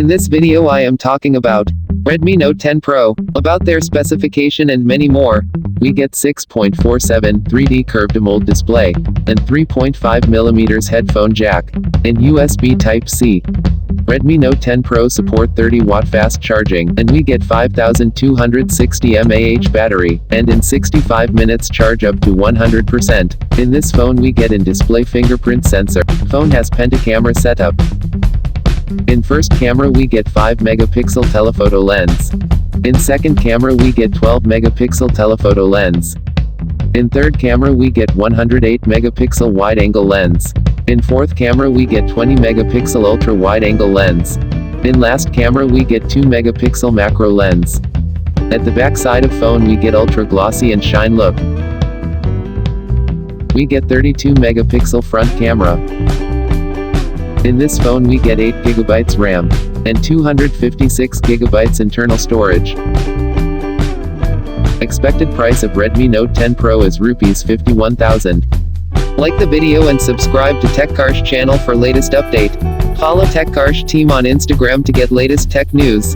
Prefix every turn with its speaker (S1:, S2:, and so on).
S1: In this video I am talking about Redmi Note 10 Pro, about their specification and many more. We get 6.47 3D curved AMOLED display, and 3.5mm headphone jack, and USB Type-C. Redmi Note 10 Pro support 30-watt fast charging, and we get 5260 mAh battery, and in 65 minutes charge up to 100%. In this phone we get in-display fingerprint sensor. Phone has Penta camera setup. In first camera we get 5-megapixel telephoto lens. In second camera we get 12-megapixel telephoto lens. In third camera we get 108-megapixel wide-angle lens. In fourth camera we get 20-megapixel ultra-wide-angle lens. In last camera we get 2-megapixel macro lens. At the back side of phone we get ultra-glossy and shine look. We get 32-megapixel front camera. In this phone we get 8GB RAM, and 256GB internal storage. Expected price of Redmi Note 10 Pro is Rs 51,000. Like the video and subscribe to Techkarsh channel for latest update. Follow Techkarsh team on Instagram to get latest tech news.